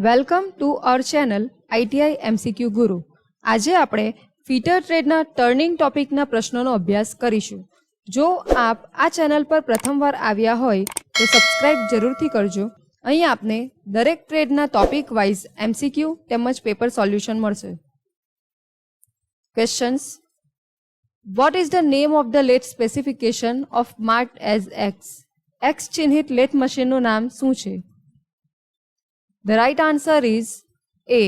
Welcome to our channel ITI MCQ ગુરુ. આજે આપણે ફીટર ટ્રેડના ટર્નિંગ ટોપિકના પ્રશ્નોનો અભ્યાસ કરીશું. જો આપ આ ચેનલ પર પ્રથમવાર આવ્યા હોય તો સબસ્ક્રાઇબ જરૂરથી કરજો. અહીં આપને દરેક ટ્રેડના ટોપિક વાઇઝ MCQ તેમજ પેપર સોલ્યુશન મળશે. Questions. What is the name of the lathe specification of marked as X? X ચિહ્નિત લેથ મશીનનું નામ શું છે? The right answer is A.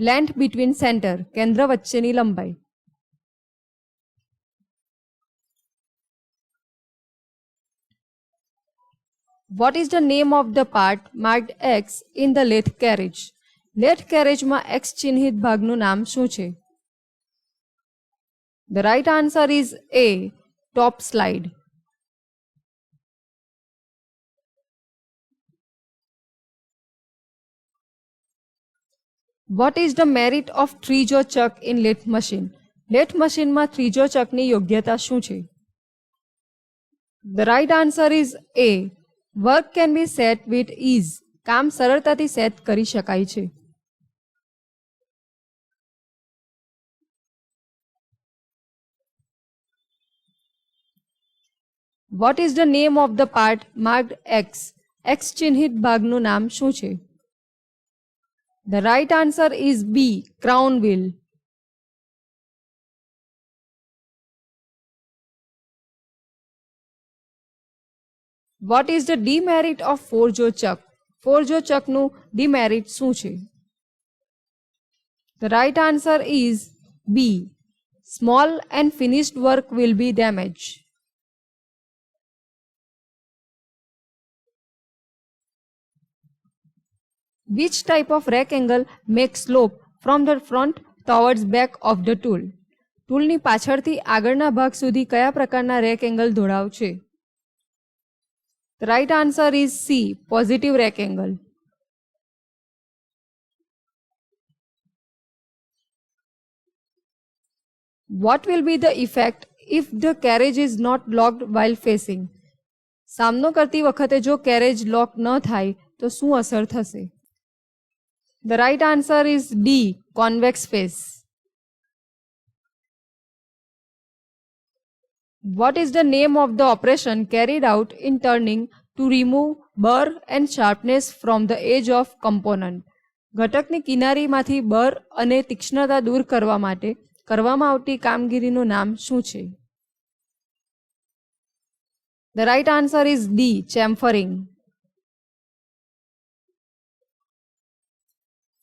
Length between center, કેન્દ્ર વચ્ચેની લંબાઈ. What is the name of the part marked X in the lathe carriage? Lathe carriageમાં X ચિહ્નિત ભાગનું નામ શું છે? The right answer is A. Top slide. What is the merit of three-jaw chuck in lathe machine? lathe machine માં three-jaw chuck ની યોગ્યતા શું છે? The right answer is A. Work can be set with ease. કામ સરળતાથી set કરી શકાય છે. What is the name of the part marked X? X ચિહ્નિત ભાગનું નામ શું છે? The right answer is B. Crown wheel. What is the demerit of four-jaw chuck? Four-jaw chuck નું demerit શું છે? The right answer is B. Small and finished work will be damaged. Which type of rack angle makes slope from the front towards back of the tool? ટૂલની પાછળથી આગળના ભાગ સુધી કયા પ્રકારના rack angle દોડાવ છે? The right answer is C. Positive rack angle. What will be the effect if the carriage is not locked while facing? સામનો કરતી વખતે જો કેરેજ લોક ન થાય તો શું અસર થશે? The right answer is D. Convex face. What is the name of the operation carried out in turning to remove burr and sharpness from the edge of component? ઘટકની કિનારીમાંથી બર અને તીક્ષ્ણતા દૂર કરવા માટે કરવામાં આવતી કામગીરીનું નામ શું છે? The right answer is D. Chamfering.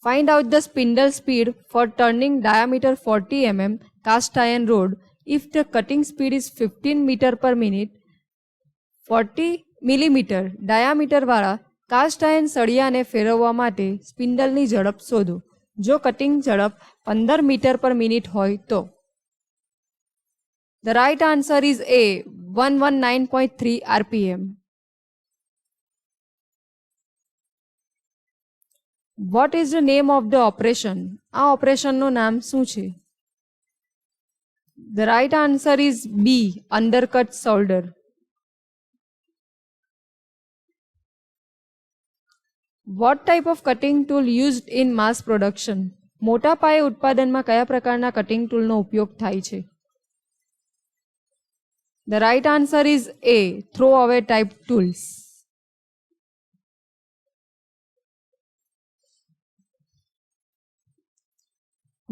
Find out the spindle speed for turning diameter 40 mm cast iron rod if the cutting speed is 15 meter per minute. 40 mm diameter વાળા કાસ્ટ આયર્ન સળિયાને ફેરવવા માટે સ્પિન્ડલની ઝડપ શોધો. જો કટિંગ ઝડપ 15 metre પર minute હોય તો. The right answer is A. 119.3 RPM. What is the name of the operation? આ ઓપરેશનનું નામ શું છે? The right answer is B. Undercut solder. What type of cutting tool used in mass production? મોટા પાયે ઉત્પાદનમાં કયા પ્રકારના કટિંગ ટૂલનો ઉપયોગ થાય છે? The right answer is A. Throw away type tools.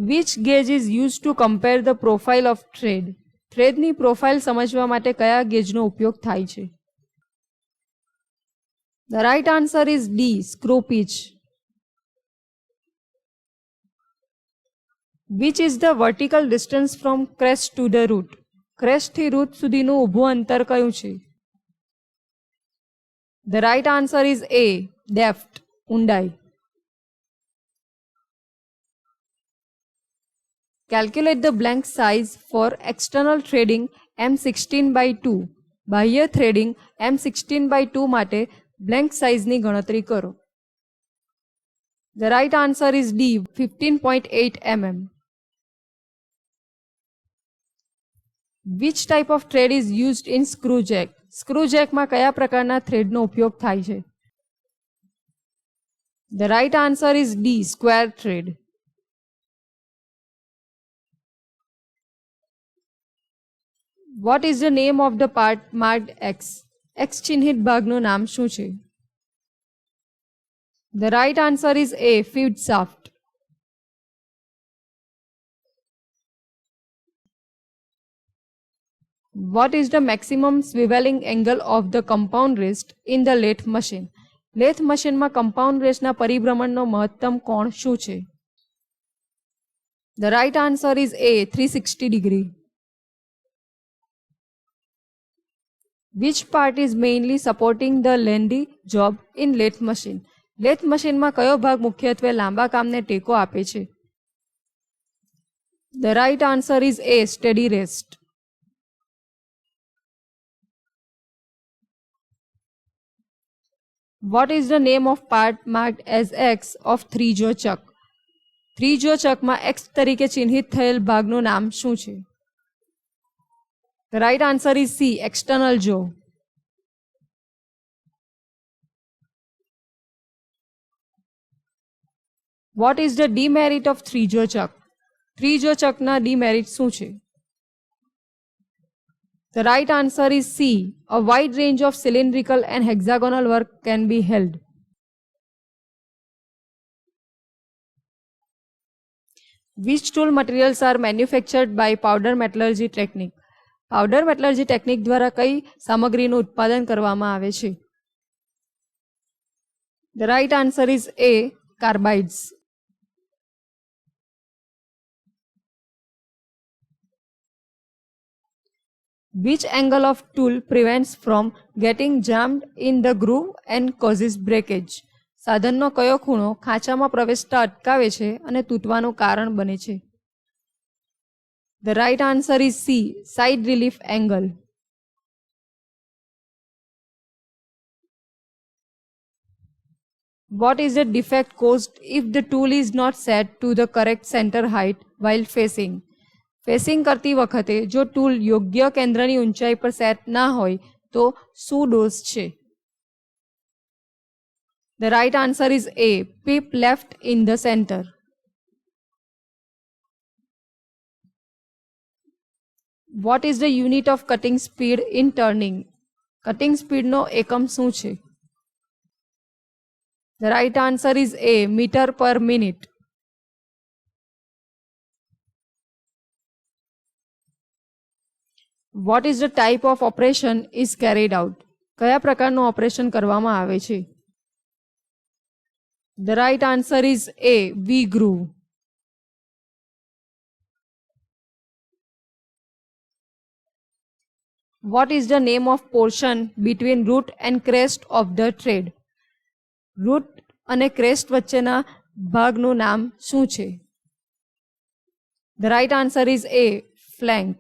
Which gauge is used to compare the profile of thread? થ્રેડની profile સમજવા માટે કયા ગેજનો ઉપયોગ થાય છે? The right answer is D. Screw pitch. Which is the vertical distance from crest to the root? crest થી root સુધીનું ઊભું અંતર કયું છે? The right answer is A. Depth. ઊંડાઈ. Calculate the blank size for external threading M16/2. બાહ્ય threading M16/2 માટે blank સાઇઝની ગણતરી કરો. The right answer is D. 15.8 mm. Which type of thread is used in screw jack? Screw જેકમાં કયા પ્રકારના થ્રેડનો ઉપયોગ થાય છે? The right answer is D, square thread. What is the name of the part marked X? X ચિહ્નિત ભાગનું નામ શું છે? The right answer is A, feed shaft. What is the maximum swiveling angle of the compound wrist in the lathe machine? Lathe મશીનમાં compound wristના પરિભ્રમણનો મહત્તમ કોણ શું છે? The right answer is A, 360 degree. Which part is mainly supporting the lengthy job in lathe machine? Lathe મશીનમાં કયો ભાગ મુખ્યત્વે લાંબા કામને ટેકો આપે છે? The right answer is A, steady rest. What is the name of part marked as X of three-jaw chuck? Three-jaw chuckમાં X તરીકે ચિહ્નિત થયેલ ભાગનું નામ શું છે? The right answer is C, external jaw. What is the demerit of three-jaw chuck? Three-jaw chuckના demerit શું છે? The right answer is C, a wide range of cylindrical and hexagonal work can be held. Which tool materials are manufactured by powder metallurgy technique? Powder metallurgy technique દ્વારા કઈ સામગ્રીનું ઉત્પાદન કરવામાં આવે છે? The right answer is A, carbides. Which angle of tool prevents from getting jammed in the groove and causes breakage? સાધનનો કયો ખૂણો ખાંચામાં પ્રવેશતા અટકાવે છે અને તૂટવાનું કારણ બને છે? The right answer is C, side relief angle. What is the defect caused if the tool is not set to the correct center height while facing? Facing કરતી વખતે જો ટૂલ યોગ્ય કેન્દ્રની ઊંચાઈ પર સેટ ના હોય તો શું દોષ છે? The right answer is A, pip left in the center. What is the unit of cutting speed in turning? Cutting speed નો એકમ શું છે? The right answer is A, meter per minute. What is the type of operation is carried out? કયા પ્રકારનું operation કરવામાં આવે છે? The right answer is A, V-groove. What is the name of portion between root and crest of the thread? Root અને crest વચ્ચેના ભાગનું નામ શું છે? The right answer is A, flank.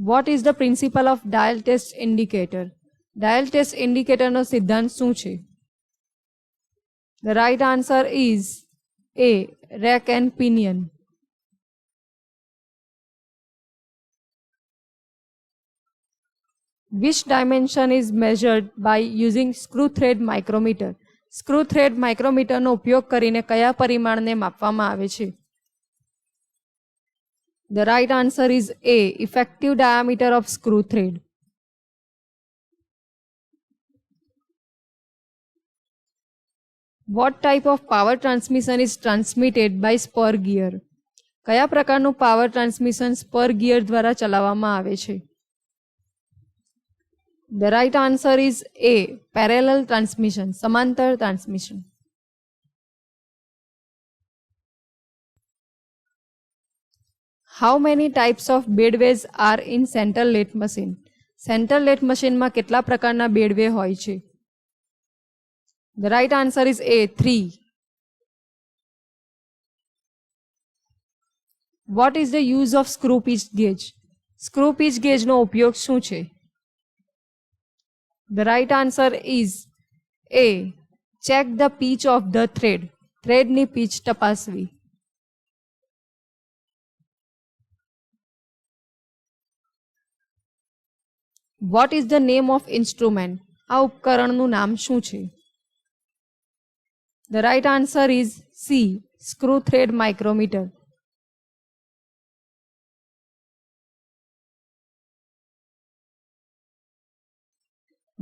What is the principle of dial test indicator? Dial test indicator નો સિદ્ધાંત શું છે? The right answer is A, rack and pinion. Which dimension is measured by using screw thread micrometer? Screw thread micrometer નો ઉપયોગ કરીને કયા પરિમાણને માપવામાં આવે છે? The right answer is A, effective diameter of screw thread. What type of power transmission is transmitted by spur gear? કયા પ્રકારનું power transmission spur gear દ્વારા ચલાવવામાં આવે છે? The right answer is A, parallel transmission, સમાંતર transmission. How many types of bedways are in central lathe machine? Central lathe machine માં કેટલા પ્રકારના bedway હોય છે? The right answer is A, 3. What is the use of screw pitch gauge? Screw pitch gauge નો ઉપયોગ શું છે? The right answer is A, check the pitch of the thread. Thread ની pitch તપાસવી. What is the name of instrument આ ઉપકરણનું નામ શું છે? The right answer is C. Screw thread micrometer.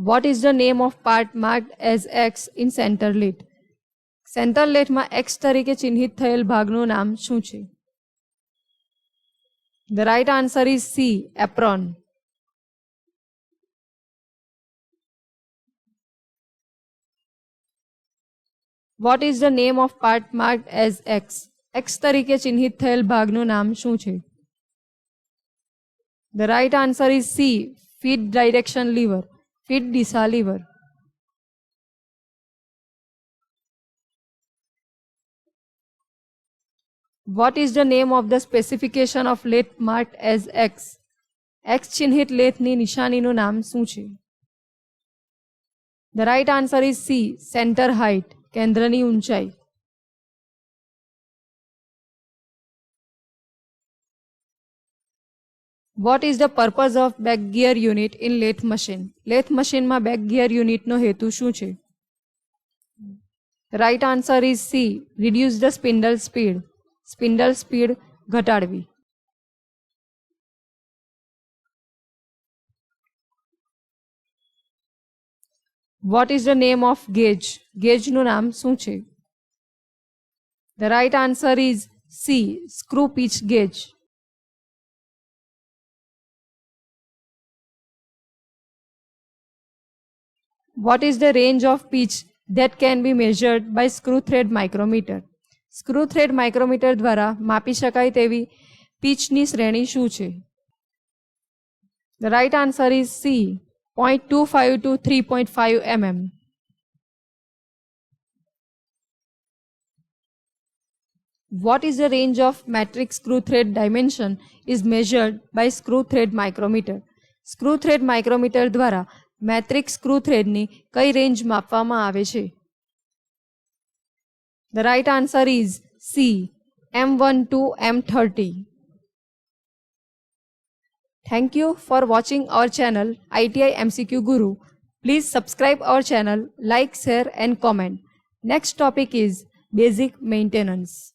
What is the name of part marked as X in center lit? Centre લેટમાં X તરીકે ચિહ્નિત થયેલ ભાગનું નામ શું છે? The right answer is C. Apron. What is the name of part marked as X? X તરીકે ચિહ્નિત થયેલ ભાગનું નામ શું છે? The right answer is C. Feed direction lever. Feed Disha lever. What is the name of the specification of lathe marked as X? X ચિહ્નિત લેથની નિશાનીનું નામ શું છે? The right answer is C. Center height. કેન્દ્રની ઊંચાઈ. What is the purpose of back gear unit in lathe machine? lathe મશીનમાં back gear unitનો હેતુ શું છે? Right answer is C. Reduce the spindle speed. Spindle speed ઘટાડવી. What is the name of gauge? ગેજનું નામ શું છે? The right answer is C. Screw pitch gauge. What is the range of pitch that can be measured by screw thread micrometer? Screw thread micrometer દ્વારા માપી શકાય તેવી પીચની શ્રેણી શું છે? The right answer is C. 0.25 to 3.5 mm. What is the range of metric screw thread dimension is measured by screw thread micrometer? Screw thread micrometer દ્વારા metric screw થ્રેડની કઈ રેન્જ માપવામાં આવે છે? The right answer is C. M1 to M30. Thank you for watching our channel ITI MCQ Guru. Please subscribe our channel, like, share and comment. Next topic is basic maintenance.